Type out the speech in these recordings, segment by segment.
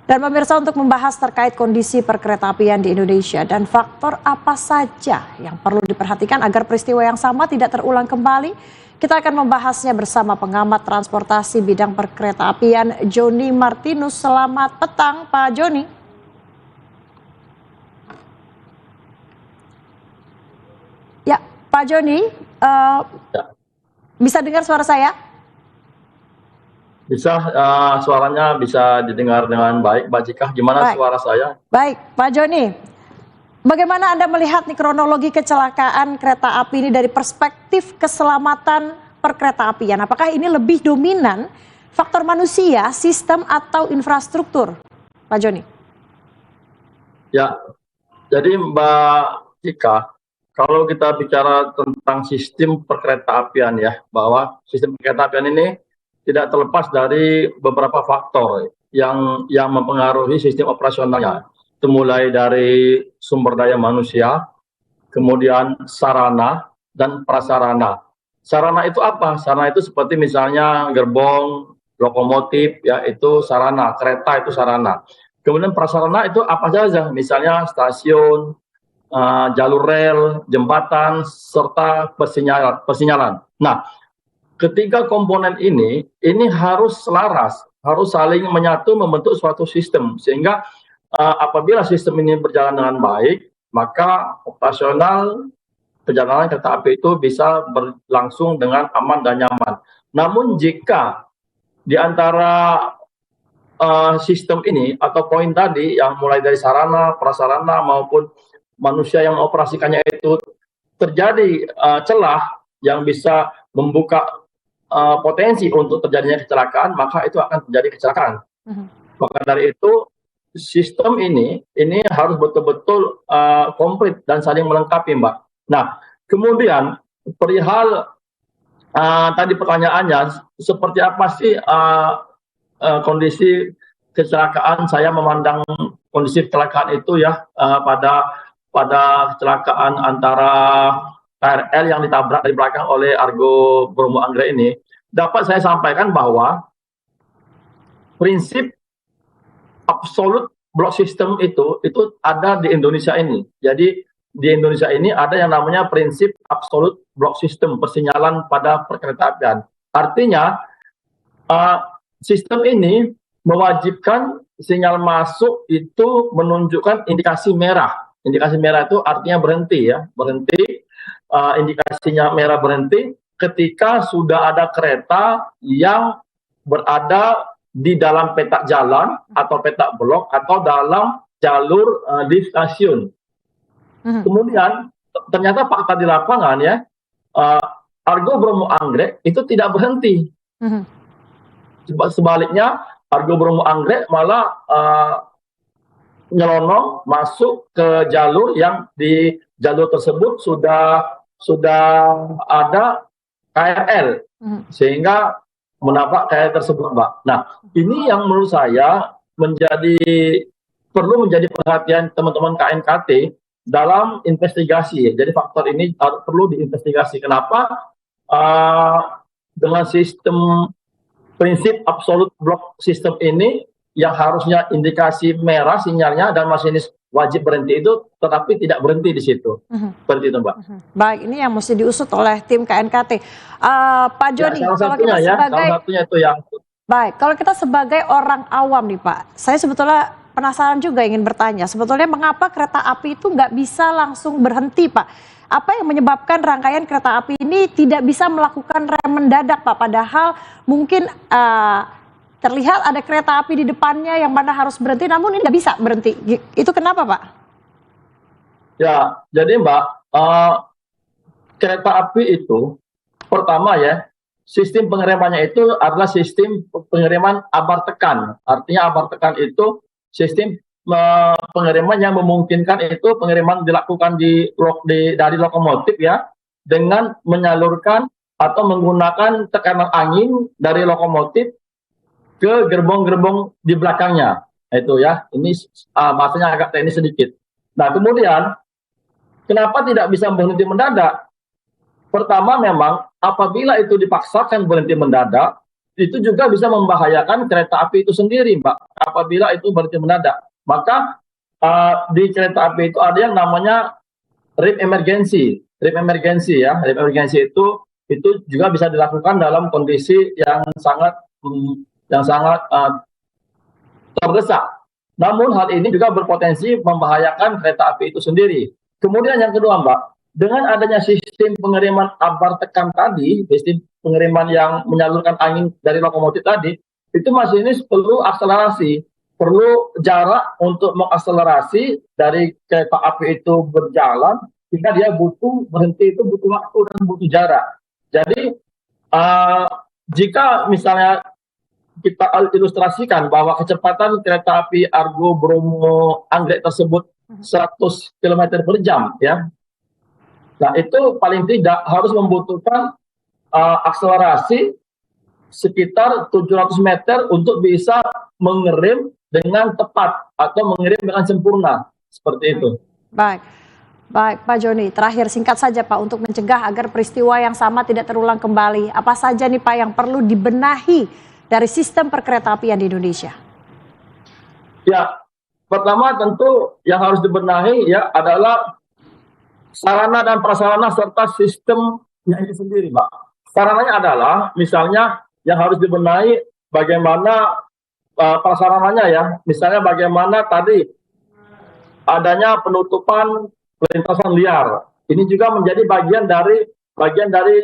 Dan pemirsa, untuk membahas terkait kondisi perkeretaapian di Indonesia dan faktor apa saja yang perlu diperhatikan agar peristiwa yang sama tidak terulang kembali, kita akan membahasnya bersama pengamat transportasi bidang perkeretaapian Joni Martinus. Selamat petang Pak Joni. Ya Pak Joni, bisa dengar suara saya? Bisa, suaranya bisa didengar dengan baik, Mbak Cika. Gimana Baik. suara saya? Baik, Pak Joni. Bagaimana Anda melihat nih kronologi kecelakaan kereta api ini dari perspektif keselamatan perkeretaapian? Apakah ini lebih dominan faktor manusia, sistem, atau infrastruktur, Pak Joni? Ya, jadi Mbak Cika, kalau kita bicara tentang sistem perkeretaapian ya, bahwa sistem perkeretaapian ini tidak terlepas dari beberapa faktor yang mempengaruhi sistem operasionalnya. Itu mulai dari sumber daya manusia, kemudian sarana dan prasarana. Sarana itu apa? Sarana itu seperti misalnya gerbong, lokomotif, ya itu sarana, kereta itu sarana. Kemudian prasarana itu apa saja? Misalnya stasiun, jalur rel, jembatan, serta persinyalan. Nah, ketiga komponen ini harus selaras, harus saling menyatu membentuk suatu sistem. Sehingga apabila sistem ini berjalan dengan baik, maka operasional perjalanan kereta api itu bisa berlangsung dengan aman dan nyaman. Namun jika di antara sistem ini atau poin tadi yang mulai dari sarana, prasarana maupun manusia yang operasikannya itu terjadi celah yang bisa membuka potensi untuk terjadinya kecelakaan, maka itu akan terjadi kecelakaan. Maka dari itu sistem ini harus betul-betul komplit dan saling melengkapi, Mbak. Nah, kemudian perihal tadi pertanyaannya, seperti apa sih kondisi kecelakaan? Saya memandang kondisi kecelakaan itu ya pada kecelakaan antara KRL yang ditabrak dari belakang oleh Argo Bromo Anggrek ini, dapat saya sampaikan bahwa prinsip absolute block system itu ada di Indonesia ini. Jadi di Indonesia ini ada yang namanya prinsip absolute block system persinyalan pada perkeretaapian. Artinya sistem ini mewajibkan sinyal masuk itu menunjukkan indikasi merah. Indikasi merah itu artinya berhenti ya, berhenti. Indikasinya merah berhenti ketika sudah ada kereta yang berada di dalam petak jalan atau petak blok atau dalam jalur di stasiun. Kemudian ternyata fakta di lapangan ya, Argo Bromo Anggrek itu tidak berhenti. Sebaliknya Argo Bromo Anggrek malah nyelonong masuk ke jalur yang di jalur tersebut sudah ada KRL, sehingga menabrak KRL tersebut, Mbak. Nah, ini yang menurut saya perlu menjadi perhatian teman-teman KNKT dalam investigasi. Jadi faktor ini perlu diinvestigasi. Kenapa dengan sistem prinsip absolute block system ini yang harusnya indikasi merah sinyalnya dan masinis wajib berhenti itu, tetapi tidak berhenti di situ. Seperti itu, Mbak. Baik, ini yang mesti diusut oleh tim KNKT. Pak Joni, ya, salah satunya itu yang. Baik, kalau kita sebagai orang awam nih Pak, saya sebetulnya penasaran juga ingin bertanya, sebetulnya mengapa kereta api itu nggak bisa langsung berhenti, Pak? Apa yang menyebabkan rangkaian kereta api ini tidak bisa melakukan rem mendadak, Pak? Padahal mungkin terlihat ada kereta api di depannya yang mana harus berhenti, namun ini nggak bisa berhenti. Itu kenapa, Pak? Ya, jadi Mbak, kereta api itu pertama ya, sistem pengeremannya itu adalah sistem pengereman abar tekan. Artinya abar tekan itu sistem pengereman yang memungkinkan itu pengereman dilakukan dari lokomotif ya, dengan menyalurkan atau menggunakan tekanan angin dari lokomotif ke gerbong-gerbong di belakangnya. Itu ya, ini bahasanya agak teknis sedikit. Nah, kemudian kenapa tidak bisa berhenti mendadak? Pertama, memang apabila itu dipaksakan berhenti mendadak, itu juga bisa membahayakan kereta api itu sendiri, Mbak. Apabila itu berhenti mendadak, maka di kereta api itu ada yang namanya rem emergency. Rem emergency ya, rem emergency itu juga bisa dilakukan dalam kondisi yang sangat terdesak. Namun hal ini juga berpotensi membahayakan kereta api itu sendiri. Kemudian yang kedua, Mbak, dengan adanya sistem pengiriman abar tekan tadi, sistem pengiriman yang menyalurkan angin dari lokomotif tadi, itu masinis perlu akselerasi, perlu jarak untuk mengakselerasi dari kereta api itu berjalan, sehingga dia butuh berhenti itu butuh waktu dan butuh jarak. Jadi jika misalnya kita ilustrasikan bahwa kecepatan kereta api Argo Bromo Anggrek tersebut 100 km per jam, ya. Nah, itu paling tidak harus membutuhkan akselerasi sekitar 700 meter untuk bisa mengerem dengan tepat atau mengerem dengan sempurna, seperti itu. Baik, baik Pak Joni, terakhir singkat saja Pak, untuk mencegah agar peristiwa yang sama tidak terulang kembali, apa saja nih Pak yang perlu dibenahi dari sistem perkeretaapian di Indonesia? Ya, pertama tentu yang harus dibenahi ya adalah sarana dan prasarana serta sistemnya itu sendiri, Mbak. Sarananya adalah misalnya yang harus dibenahi bagaimana prasarananya ya, misalnya bagaimana tadi adanya penutupan perlintasan liar. Ini juga menjadi bagian dari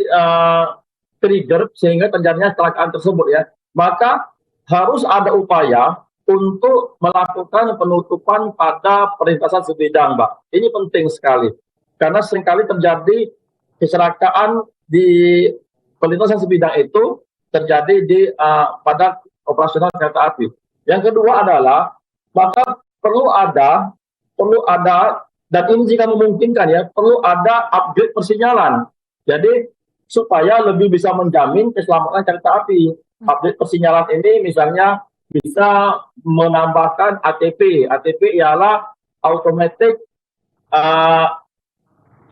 trigger sehingga terjadinya kecelakaan tersebut ya. Maka harus ada upaya untuk melakukan penutupan pada perlintasan sebidang, Mbak. Ini penting sekali. Karena seringkali terjadi kecelakaan di perlintasan sebidang itu terjadi pada operasional kereta api. Yang kedua adalah maka perlu ada dan ini jika memungkinkan ya perlu ada upgrade persinyalan. Jadi supaya lebih bisa menjamin keselamatan kereta api. Update persinyalan ini misalnya bisa menambahkan ATP. ATP ialah Automatic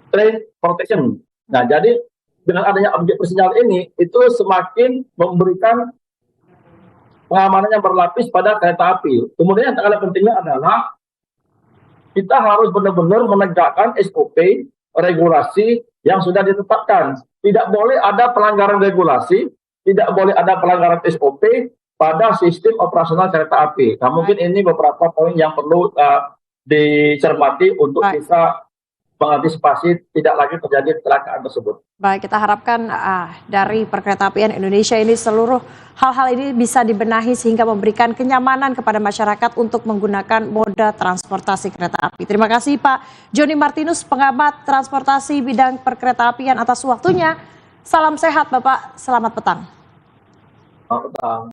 Train Protection. Nah, jadi dengan adanya update persinyalan ini, itu semakin memberikan pengamanan yang berlapis pada kereta api. Kemudian yang paling pentingnya adalah kita harus benar-benar menegakkan SOP, regulasi yang sudah ditetapkan. Tidak boleh ada pelanggaran regulasi, tidak boleh ada pelanggaran SOP pada sistem operasional kereta api. Nah, mungkin ini beberapa poin yang perlu dicermati untuk bisa mengantisipasi tidak lagi terjadi kecelakaan tersebut. Baik, kita harapkan dari perkeretaapian Indonesia ini seluruh hal-hal ini bisa dibenahi sehingga memberikan kenyamanan kepada masyarakat untuk menggunakan moda transportasi kereta api. Terima kasih Pak Joni Martinus, pengamat transportasi bidang perkeretaapian atas waktunya. Salam sehat Bapak, selamat petang. Selamat petang.